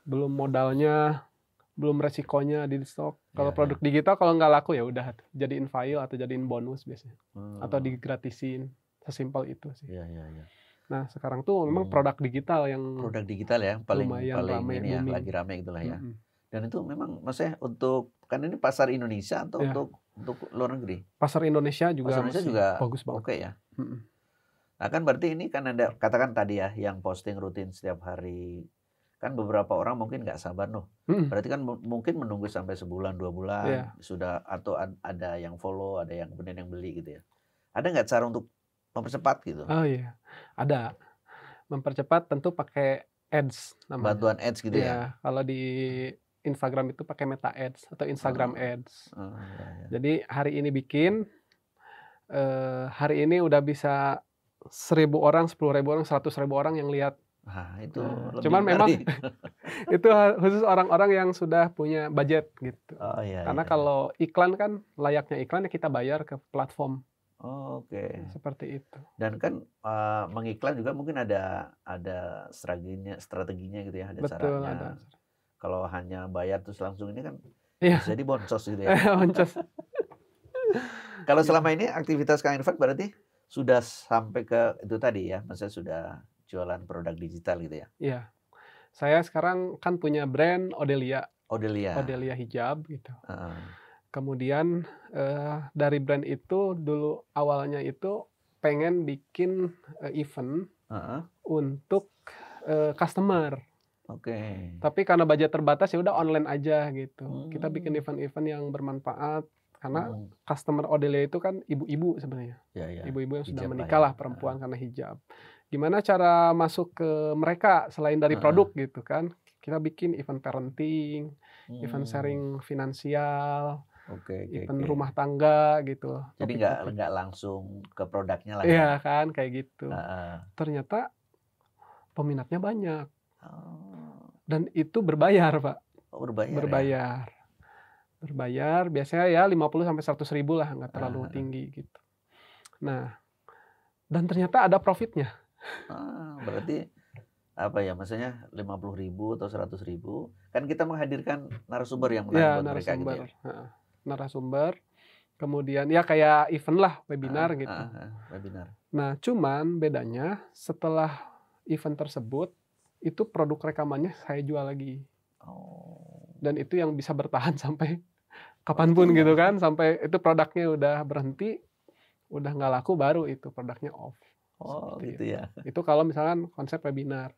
belum modalnya, belum resikonya di stok. Kalau Iya, produk iya. digital kalau nggak laku ya udah jadiin file atau jadiin bonus biasanya. Atau Hmm, digratisin. Sesimpel itu sih. iya, iya, iya. Nah, sekarang tuh memang produk digital yang Produk digital ya paling lumayan rame, ini ya, booming. lagi rame gitulah ya. Mhm. Dan itu memang maksudnya untuk kan ini pasar Indonesia atau Iya. untuk luar negeri? Pasar Indonesia juga Pasar Indonesia masih juga bagus banget. oke ya. Mhm. Nah kan berarti ini kan ada katakan tadi ya yang posting rutin setiap hari. Kan beberapa orang mungkin nggak sabar noh. Mhm. Berarti kan mungkin menunggu sampai sebulan 2 bulan Iya. sudah atau ada yang follow, ada yang kemudian yang beli gitu ya. Ada nggak cara untuk mempercepat gitu? Oh iya, ada. Mempercepat tentu pakai ads namanya. Bantuan ads gitu ya. Iya, kalau di Instagram itu pakai Meta Ads atau Instagram Ads. Oh, iya, iya. Jadi hari ini bikin, hari ini udah bisa 1.000 orang, 10.000 orang, 100.000 orang yang lihat. Nah, itu Nah, lebih cuman memang menarik. itu khusus orang-orang yang sudah punya budget gitu. Oh iya, Karena iya. kalau iklan kan layaknya iklan ya kita bayar ke platform. Oh, oke. Seperti itu. Dan kan mengiklan juga mungkin ada strateginya gitu ya, ada Betul, caranya. ada. Kalau hanya bayar terus langsung ini kan Iya. bisa jadi boncos gitu ya. Boncos. Kalau selama ini aktivitas Kang Irfan berarti sudah sampai ke itu tadi ya, maksudnya sudah jualan produk digital gitu ya. Iya. Saya sekarang kan punya brand Odelia Odelia. hijab gitu. Heeh. Kemudian dari brand itu dulu awalnya itu pengen bikin event Heeh. untuk customer. Oke. Tapi karena budget terbatas ya udah online aja gitu. Kita bikin event-event yang bermanfaat karena customer Odelia itu kan ibu-ibu sebenarnya. Ya, ya. Ibu-ibu yang sudah Hijab lah menikah ya. lah perempuan karena hijab. Gimana cara masuk ke mereka selain dari produk gitu kan? Kita bikin event parenting, event sharing finansial, Oke, event oke. rumah tangga gitu. Jadi Topik-topik. nggak langsung ke produknya lah Iya ya. kan kayak gitu. Heeh. Ternyata peminatnya banyak Oh, dan itu berbayar, Pak. berbayar ya. Berbayar. Berbayar biasanya ya 50 sampai 100 ribu lah, nggak terlalu tinggi gitu. Nah, dan ternyata ada profitnya. Berarti apa ya, maksudnya 50.000 atau 100.000 kan kita menghadirkan narasumber yang menarik Ya, buat mereka gitu ya. narasumber. Kemudian ya kayak event lah, webinar gitu. Webinar. Nah, cuman bedanya setelah event tersebut itu produk rekamannya saya jual lagi. Oh. Dan itu yang bisa bertahan sampai kapanpun gitu kan, sampai itu produknya udah berhenti, udah nggak laku baru itu produknya off. Oh, Seperti gitu itu. ya. Itu kalau misalkan konsep webinar.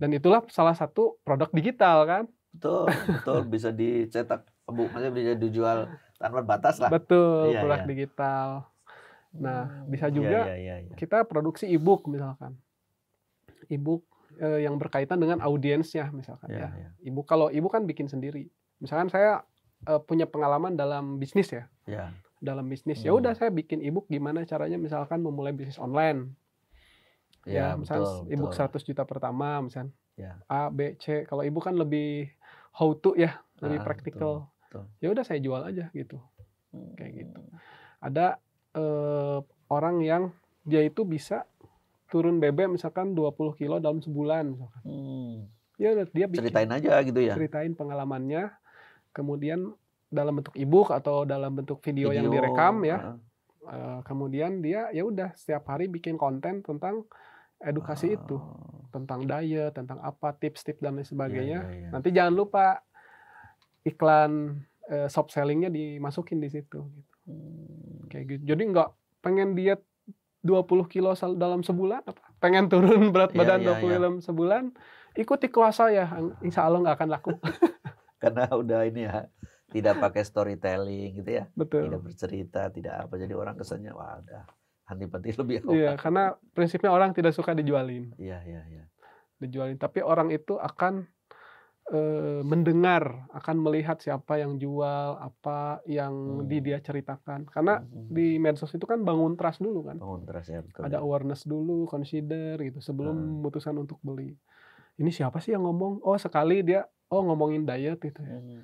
Dan itulah salah satu produk digital kan. Betul, betul bisa dicetak, maksudnya bisa dijual tanpa batas lah. Betul, Iya, produk iya. digital. Nah, bisa Iya, juga iya, iya, iya. kita produksi e-book misalkan. E-book yang berkaitan dengan audiensnya misalkan Iya, ya. iya. E-book kalau e-book kan bikin sendiri. Misalkan saya punya pengalaman dalam bisnis ya. Iya. Dalam bisnis ya udah saya bikin e-book gimana caranya misalkan memulai bisnis online. Ya, misalnya betul, e-book betul. 100 juta pertama misalnya. Ya. A, B, C. Kalau e-book kan lebih how to ya, lebih praktikal. Betul. Ya udah saya jual aja gitu. Kayak gitu. Ada orang yang dia itu bisa turun BB misalkan 20 kilo dalam sebulan misalkan. Ya udah dia bikin. Ceritain aja gitu ya. Ceritain pengalamannya. Kemudian dalam bentuk e-book atau dalam bentuk video yang direkam ya. Kemudian dia ya udah setiap hari bikin konten tentang edukasi itu, tentang diet, tentang apa, tips-tips dan lain sebagainya. Iya, iya. Nanti jangan lupa iklan shop sellingnya dimasukin di situ. Gitu. Kayak gitu. Jadi nggak pengen diet 20 kilo dalam sebulan, apa? Pengen turun berat badan 20 kilo dalam sebulan, ikuti kelas saya, insya Allah nggak akan laku. Karena udah ini ya, tidak pakai storytelling gitu ya. Betul. Tidak bercerita, tidak apa. Jadi orang kesannya, wah udah hati-hati lebih. Iya, karena prinsipnya orang tidak suka dijualin. Iya, iya, iya. Dijualin. Tapi orang itu akan mendengar, akan melihat siapa yang jual, apa yang dia ceritakan. Karena di medsos itu kan bangun trust dulu kan. Bangun trust ya, betul. Ada awareness dulu, consider gitu sebelum memutuskan untuk beli. Ini siapa sih yang ngomong? Oh, sekali dia oh ngomongin diet gitu ya. Hmm.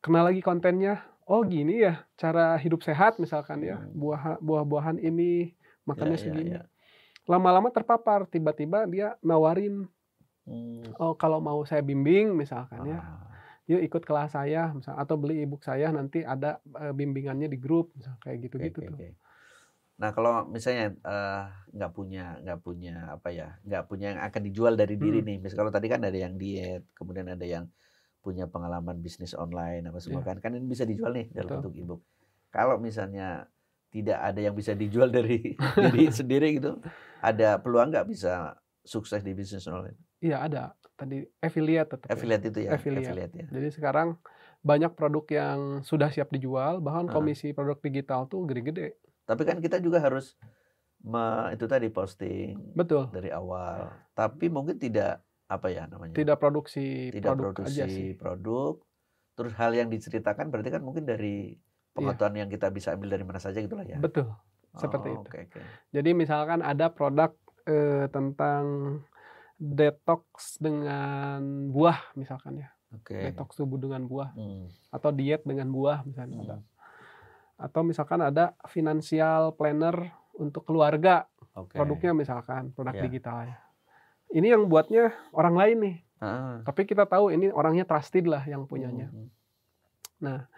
Kenal lagi kontennya, oh gini ya cara hidup sehat misalkan ya, Hmm. buah-buahan ini Ya, makannya ya, segini. ya. Lama-lama terpapar, tiba-tiba dia nawarin, Hmm. oh kalau mau saya bimbing misalkan ya, Ah, yuk ikut kelas saya misal atau beli e-book saya nanti ada, bimbingannya di grup misal kayak oke, gitu-gitu oke, tuh. oke. Nah, kalau misalnya nggak punya apa ya, nggak punya yang akan dijual dari diri Mhm, nih. Misal kalau tadi kan ada yang diet, kemudian ada yang punya pengalaman bisnis online apa semua iya kan, kan ini bisa dijual nih dalam betul. bentuk ebook. Kalau misalnya tidak ada yang bisa dijual dari diri sendiri gitu, ada peluang nggak bisa sukses di bisnis online? Iya ada, tadi affiliate tetap ya, Affiliate itu ya, affiliate. affiliate ya. Jadi sekarang banyak produk yang sudah siap dijual, bahkan Heeh. komisi produk digital tuh gede-gede. Tapi kan kita juga harus itu tadi posting Betul, dari awal, tapi mungkin tidak apa ya namanya, tidak produksi tidak produk aja sih. produksi produk, terus hal yang diceritakan berarti kan mungkin dari Iya, pengetahuan yang kita bisa ambil dari mana saja gitulah ya? betul, seperti Oh, itu. oke, oke. Jadi misalkan ada produk, tentang detox dengan buah misalkan ya, Oke. detox tubuh dengan buah, Mhm, atau diet dengan buah misalnya ada. mhm. Atau misalkan ada financial planner untuk keluarga, Oke, produknya misalkan produk iya. digital ya. Ini yang buatnya orang lain nih, Heeh. tapi kita tahu ini orangnya trusted lah yang Mhm, punyanya. mhm. Nah,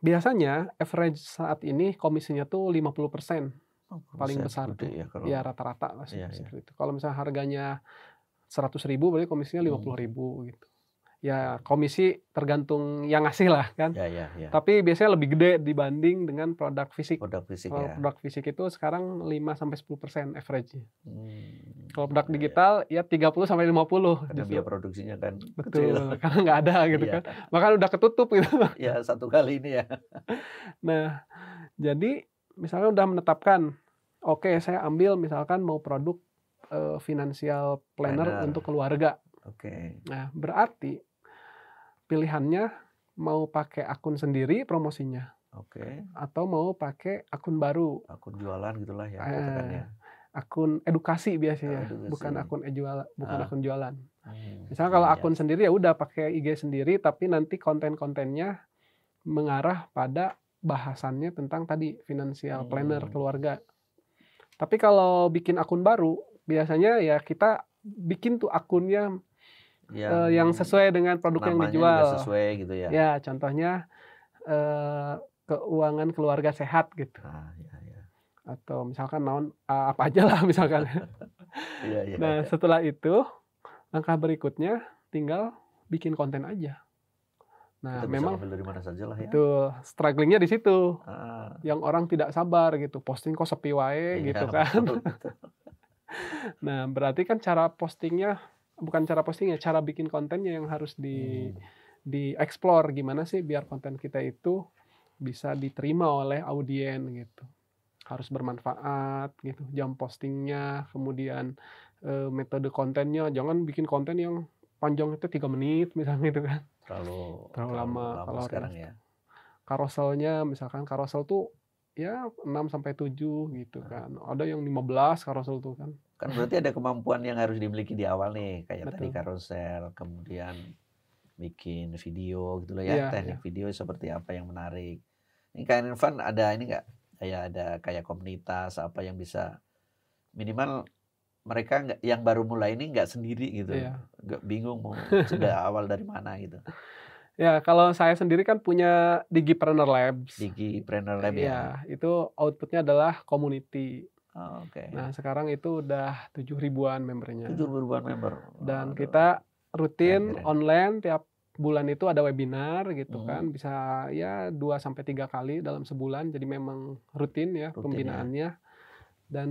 biasanya average saat ini komisinya tuh 50% Oh, paling buset besar gede tuh. ya kalau Ya rata-rata lah iya, iya. seperti itu. Kalau misalnya harganya 100.000 berarti komisinya lima Mhm. puluh ribu gitu. Ya komisi tergantung yang ngasih lah kan, Ya, ya, ya. tapi biasanya lebih gede dibanding dengan produk fisik. Produk fisik Kalau ya. produk fisik itu sekarang 5-10% average-nya. Kalau produk Ya, ya. digital ya 30-50 Karena justru. biaya produksinya kan kecil. Betul, karena nggak ada gitu Iya. kan, bahkan udah ketutup gitu. Ya, satu kali ini ya. Nah, jadi misalnya udah menetapkan, oke saya ambil misalkan mau produk, financial planner untuk Planner. keluarga. Oke, Nah, berarti pilihannya mau pakai akun sendiri promosinya, oke. atau mau pakai akun baru, Akun jualan gitulah ya eee, katakannya. akun edukasi Oh, biasanya, bukan edukasi. bukan Ah, akun jualan. Misalnya iya, kalau iya. akun sendiri ya udah pakai IG sendiri, tapi nanti konten-kontennya mengarah pada bahasannya tentang tadi financial planner Mmm, keluarga. Tapi kalau bikin akun baru, biasanya ya kita bikin tuh akunnya, yang yang sesuai dengan produk yang namanya juga dijual. sesuai gitu ya? Ya contohnya, keuangan keluarga sehat gitu, Ah, iya, iya. atau misalkan naon, apa aja lah misalkan. Iya, iya, Nah iya. setelah itu, langkah berikutnya tinggal bikin konten aja. Kita Nah bisa memang ngambil dari mana sajalah ya? betul, struggle-nya di situ, Ah, yang orang tidak sabar gitu, posting kok sepi wae iya gitu kan. betul, betul. Nah berarti kan cara postingnya bukan cara postingnya, cara bikin kontennya yang harus Mmm, di-explore gimana sih biar konten kita itu bisa diterima oleh audien gitu. Harus bermanfaat gitu, jam postingnya, kemudian, metode kontennya, jangan bikin konten yang panjang itu 3 menit misalnya gitu kan, terlalu terlalu terlalu lama lama kalau sekarang reels ya? tuh. Carousel-nya misalkan carousel tuh ya 6-7 gitu Ah, kan, ada yang 15 carousel tuh kan. kan berarti ada kemampuan yang harus dimiliki di awal nih, kayak tadi Betul, karusel, kemudian bikin video gitu loh ya, iya iya, teknik video seperti apa yang menarik. Ini Kain Fun ada ini nggak, kayak komunitas apa yang bisa minimal mereka nggak yang baru mulai ini nggak sendiri gitu, iya. nggak bingung mau sudah awal dari mana gitu. Ya kalau saya sendiri kan punya Digipreneur Labs. Digipreneur Lab ya? Iya, itu output-nya adalah community. Oh, oke. Nah, sekarang itu udah 7 ribuan 7 membernya. ribuan member. Dan Waduh, kita keren, rutin keren. online tiap bulan itu ada webinar gitu Mhm, kan, bisa ya 2 sampai 3 kali dalam sebulan. Jadi memang rutin ya rutin ya. pembinaannya dan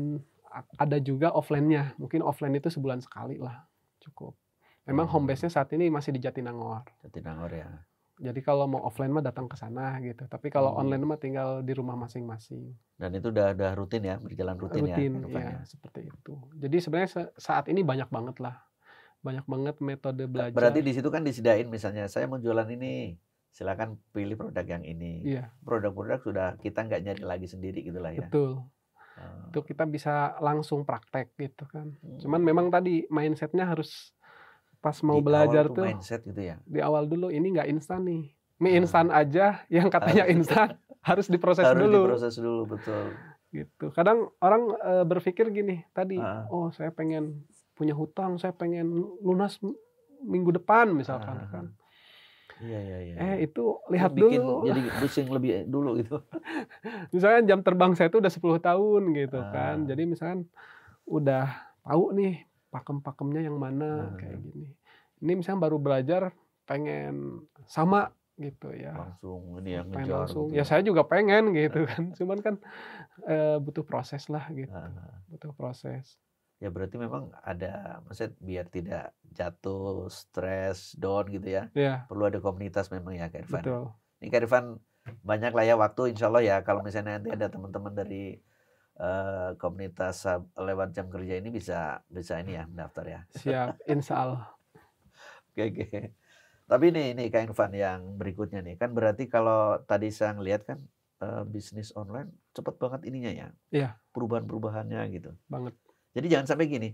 ada juga offline-nya. Mungkin offline itu sebulan sekali lah, cukup. Memang home Mmm, base-nya saat ini masih di Jatinangor. Jatinangor ya. Jadi kalau mau offline mah datang ke sana gitu, tapi kalau online Mmm, mah tinggal di rumah masing-masing. dan itu udah rutin ya, berjalan rutin ya Rutin, kehidupannya? ya seperti itu. Jadi sebenarnya saat ini banyak banget lah, banyak banget metode Berarti belajar. di situ kan disediain misalnya, "Saya mau jualan ini, silakan pilih produk yang ini." Iya, Produk-produk sudah kita nggak nyari lagi sendiri gitulah ya? betul. Oh, Itu kita bisa langsung praktek gitu kan. Cuman mmm, memang tadi mindset-nya harus pas mau Di awal belajar tuh tuh mindset gitu ya. di awal dulu ini nggak instan nih. Mie Nah, instan aja yang katanya harus instan harus diproses harus dulu diproses dulu, betul. gitu. Kadang orang berpikir gini tadi, Heeh, oh saya pengen punya hutang, saya pengen lunas minggu depan misalkan heeh. kan. Iya, iya, iya, iya. Itu Itu lihat bikin dulu. jadi pusing lebih dulu gitu. Misalnya jam terbang saya itu udah 10 tahun gitu kan. Ah, Jadi misalkan udah tahu nih pakem-pakemnya yang mana kayak heeh, gini. Ini misalnya baru belajar pengen sama gitu ya. langsung ini yang Pengen ngejar langsung. gitu Ya ya. saya juga pengen gitu kan. Cuman kan butuh proses lah gitu. Heeh. Butuh proses. Ya berarti memang ada, maksudnya biar tidak jatuh, stres, down gitu ya. Ya, Perlu ada komunitas memang ya Kak Irfan ya. betul. Ini Kak Irfan banyak lah ya waktu insya Allah ya kalau misalnya nanti ada teman-teman dari komunitas lewat jam kerja ini bisa bisa ini ya mendaftar ya. Siap, insya Allah. Oke, oke. Tapi ini Kak Irfan yang berikutnya nih kan berarti kalau tadi saya ngelihat kan bisnis online cepet banget ininya ya, Iya, perubahan-perubahannya gitu. banget. Jadi jangan sampai gini,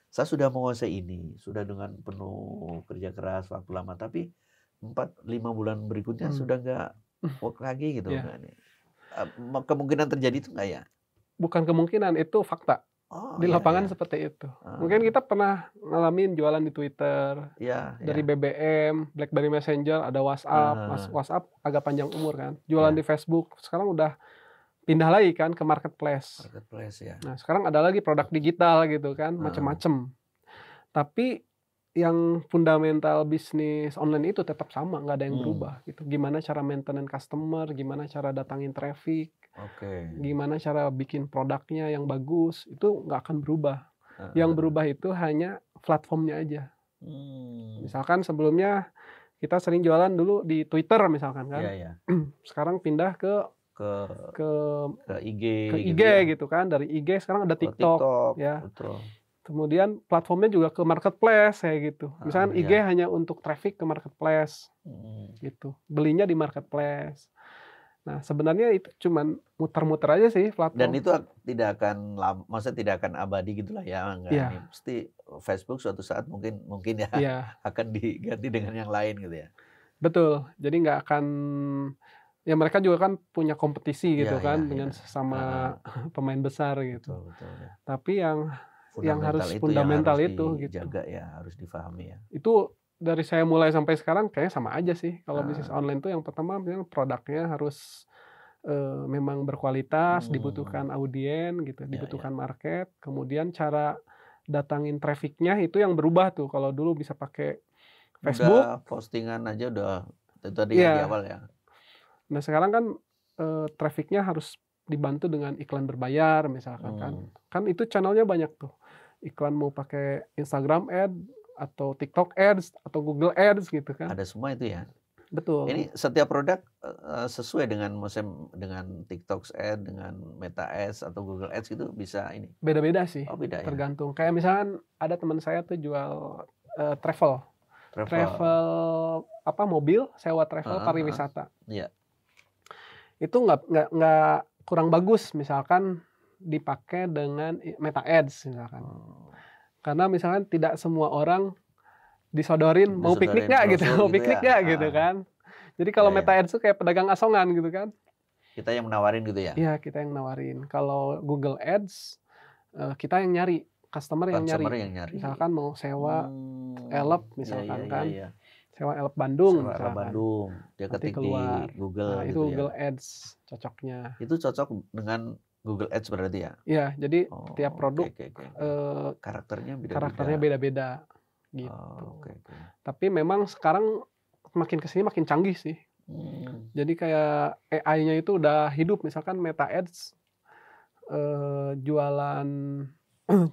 saya sudah menguasai ini, sudah dengan penuh kerja keras waktu lama, tapi 4-5 bulan berikutnya Hmm. sudah nggak work lagi gitu. Iya. Nggak nih. Kemungkinan terjadi itu nggak ya? Bukan kemungkinan, itu fakta. Oh Di iya, lapangan iya. seperti itu. Ah, Mungkin kita pernah ngalamin jualan di Twitter, iya, dari iya. BBM, BlackBerry Messenger, ada WhatsApp. Ah, WhatsApp agak panjang umur kan. Jualan ya, di Facebook, sekarang udah pindah lagi kan ke marketplace. marketplace ya. Nah, sekarang ada lagi produk digital gitu kan, Ah, macem-macem. Tapi yang fundamental bisnis online itu tetap sama, nggak ada yang hmm, berubah gitu. Gimana cara maintenance customer, gimana cara datangin traffic, oke. gimana cara bikin produknya yang bagus, itu nggak akan berubah. Ah, Yang ah, berubah itu hanya platformnya aja. hmm, Misalkan sebelumnya kita sering jualan dulu di Twitter misalkan kan. iya, iya. Sekarang pindah ke Ke ke ke IG ke gitu IG ya. gitu kan. Dari IG sekarang ada Ke TikTok TikTok, ya. betul. Kemudian platformnya juga ke marketplace kayak gitu. Ah, Misalkan IG ya. hanya untuk traffic ke marketplace Hmm. gitu. Belinya di marketplace. Nah, sebenarnya itu cuman muter-muter aja sih Dan platform. itu tidak akan maksudnya tidak akan abadi gitulah ya, enggak Iya, ini pasti Facebook suatu saat mungkin mungkin ya iya, akan diganti dengan yang lain gitu ya. betul. Jadi nggak akan ya mereka juga kan punya kompetisi Iya, gitu iya, kan iya. dengan sesama Heeh, pemain besar gitu. betul, betul ya. Tapi yang Fundamental harus itu yang fundamental harus itu gitu. dijaga ya, harus difahami ya. Itu dari saya mulai sampai sekarang kayaknya sama aja sih. Kalau bisnis Ah, online tuh yang pertama memang produknya harus memang berkualitas, hmm, dibutuhkan audien gitu, ya, ya. dibutuhkan market. Kemudian cara datangin trafficnya itu yang berubah tuh. Kalau dulu bisa pakai Facebook, Udah postingan aja udah itu tadi ya di iya. awal ya. Nah sekarang kan trafficnya harus dibantu dengan iklan berbayar misalkan kan. Hmm, Kan itu channelnya banyak tuh. Iklan mau pakai Instagram Ad atau TikTok Ads atau Google Ads gitu kan. ada semua itu ya. Betul. Ini setiap produk sesuai dengan dengan TikTok Ads, dengan Meta Ads atau Google Ads gitu bisa ini. Beda-beda sih. Oh beda ya. Tergantung. Kayak misalkan ada teman saya tuh jual travel. Travel. Travel apa mobil, sewa travel Heeh, heeh. pariwisata. Iya. Itu nggak kurang bagus misalkan dipakai dengan Meta Ads misalkan. Oh, Karena misalkan tidak semua orang disodorin mau piknik disodorin nggak gitu, brosur mau gitu piknik ya. nggak gitu Ah, kan. Jadi kalau ya, Meta ya. Ads tuh kayak pedagang asongan gitu kan. Kita yang menawarin gitu ya. Iya, kita yang nawarin. Kalau Google Ads kita yang nyari, customer yang Customer nyari. yang nyari. Misalkan mau sewa Hmm, elep iya, misalkan iya, kan. iya. Sewa elep Bandung Sewa misalkan. Bandung. Dia Nanti ketik di keluar. Google Nah, itu gitu ya. Google Ads cocoknya. Itu cocok dengan Google Ads berarti ya. Iya, jadi Oh, tiap produk oke, oke, oke. karakternya Karakternya beda-beda. beda-beda gitu. Oh, oke, oke. Tapi memang sekarang makin kesini makin canggih sih. Hmm, Jadi kayak AI-nya itu udah hidup. Misalkan Meta Ads jualan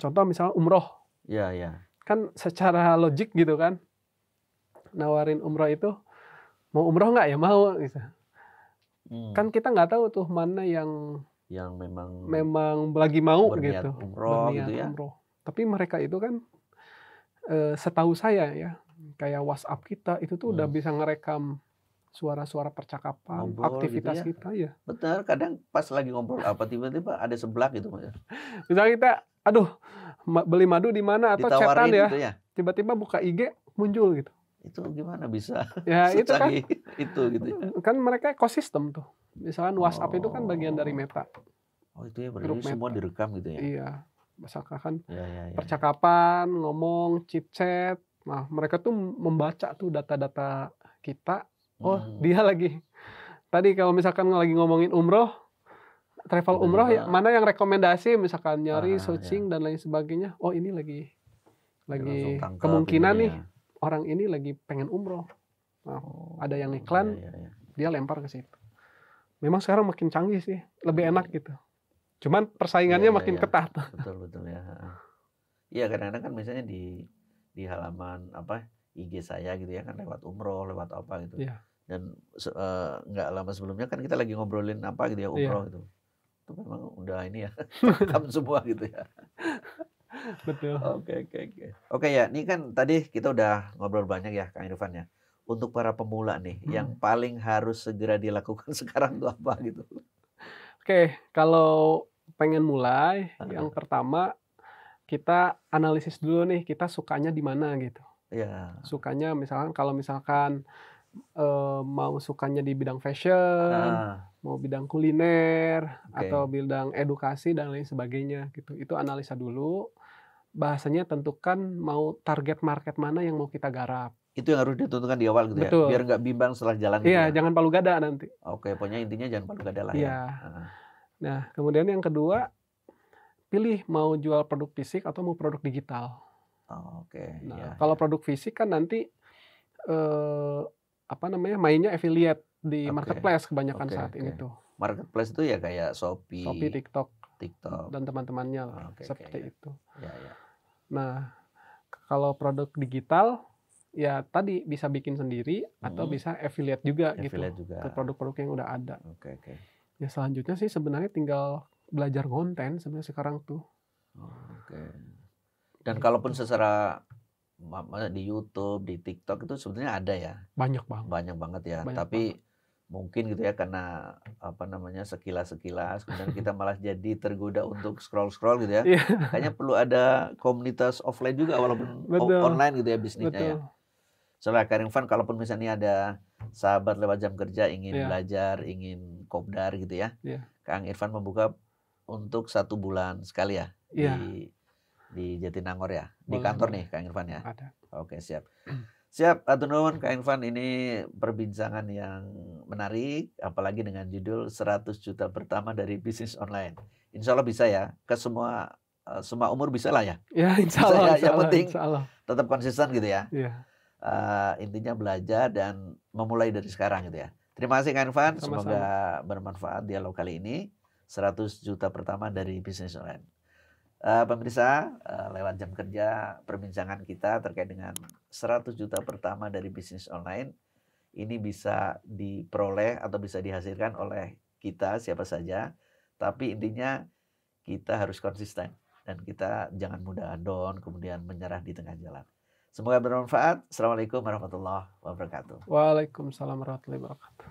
contoh misalnya umroh. ya, ya. Kan secara logik gitu kan. Nawarin umroh itu mau umroh nggak ya mau gitu. Hmm, Kan kita nggak tahu tuh mana yang yang memang memang lagi mau berniat gitu. umroh Berniat gitu ya. umroh. Tapi mereka itu kan setahu saya ya kayak WhatsApp kita itu tuh udah Hmm, bisa ngerekam suara-suara percakapan, ngobrol gitu aktivitas ya. kita ya. Benar, kadang pas lagi ngobrol apa tiba-tiba ada seblak gitu Mas. Misalnya kita, aduh beli madu di mana atau chatan Ditawarin ya, gitu ya. tiba-tiba buka IG muncul gitu. Itu gimana bisa Ya itu kan, secanggih itu gitu ya? kan mereka ekosistem tuh. Misalkan WhatsApp itu kan bagian dari Oh. Meta, Oh itu ya grup berarti semua Meta. direkam gitu ya? Iya, misalkan Ya. percakapan, ngomong, chit chat. Nah, mereka tuh membaca tuh data-data kita. Oh, Mhm. dia lagi tadi kalau misalkan lagi ngomongin umroh, travel umroh ya, Tiba-tiba mana yang rekomendasi misalkan nyari, ya. searching dan lain sebagainya. Oh, ini Dia langsung lagi tangkap kemungkinan itunya nih ya. orang ini lagi pengen umroh. Nah, ada yang Oh, iklan, ya. dia lempar ke situ. Memang sekarang makin canggih sih, lebih enak gitu. Cuman persaingannya makin Iya. ketat. Betul ya, heeh. Iya kadang-kadang kan misalnya di halaman apa IG saya gitu ya kan lewat umroh, lewat apa gitu. Iya, Dan nggak lama sebelumnya kan kita lagi ngobrolin apa gitu ya umroh iya, gitu. Itu memang udah ini ya terekam semua gitu ya. betul. Oke. Oke ya, ini kan tadi kita udah ngobrol banyak ya Kang Irfan ya. Untuk para pemula nih, yang paling harus segera dilakukan sekarang tuh apa gitu? Oke, kalau pengen mulai, yang Heeh. pertama kita analisis dulu nih, kita sukanya di mana gitu. Iya. Sukanya misalkan kalau misalkan, mau sukanya di bidang fashion, Heeh. mau bidang kuliner, atau Oke. bidang edukasi dan lain sebagainya gitu. Itu analisa dulu, bahasanya tentukan mau target market mana yang mau kita garap. Itu yang harus ditentukan di awal gitu ya? Biar Betul, nggak bimbang setelah jalan gitu iya ya? jangan palu gada nanti. Oke, pokoknya intinya jangan palu gada lah ya? Iya. Heeh. Nah, kemudian yang kedua, pilih mau jual produk fisik atau mau produk digital. Oh, oke, Nah, iya. kalau produk fisik kan nanti, apa namanya, mainnya affiliate di Oke, marketplace kebanyakan oke. saat ini tuh. Marketplace itu ya kayak Shopee, Shopee, TikTok, TikTok. dan teman-temannya lah, Oke, seperti ya. itu. Ya. Nah, kalau produk digital, ya tadi bisa bikin sendiri atau Mhm. bisa affiliate juga gitu, Affiliate juga. ke produk-produk yang udah ada. Oke. Ya selanjutnya sih sebenarnya tinggal belajar konten sebenarnya sekarang tuh, Oke. Dan kalaupun gitu. secara di YouTube, di TikTok itu sebenarnya ada ya? Banyak banget Banyak banget ya. banget. Tapi mungkin gitu ya karena apa namanya sekilas-sekilas kemudian kita malah jadi tergoda untuk scroll-scroll gitu ya. Iya, Kayaknya perlu ada komunitas offline juga walaupun betul online gitu ya bisnisnya ya. betul, Soalnya Kak Irfan kalaupun misalnya ada sahabat lewat jam kerja ingin iya belajar, ingin kopdar gitu ya. iya Kang Irfan membuka untuk 1 bulan sekali ya iya, di Jatinangor ya. Di boleh kantor boleh, nih Kang Irfan ya. ada. Oke, siap. Siap, atur nuhun Kak Irfan, ini perbincangan yang menarik, apalagi dengan judul 100 juta pertama dari bisnis online. Insya Allah bisa ya, ke semua umur bisa lah ya. Ya Bisa ya, yang penting insya Allah, tetap konsisten gitu ya. iya, Intinya belajar dan memulai dari sekarang gitu ya. Terima kasih Kak Irfan, semoga sama-sama. bermanfaat dialog kali ini. 100 juta pertama dari bisnis online. Pemirsa, lewat jam kerja perbincangan kita terkait dengan 100 juta pertama dari bisnis online, ini bisa diperoleh atau bisa dihasilkan oleh kita siapa saja, tapi intinya kita harus konsisten dan kita jangan mudah down kemudian menyerah di tengah jalan. Semoga bermanfaat. Assalamualaikum warahmatullahi wabarakatuh. Waalaikumsalam warahmatullahi wabarakatuh.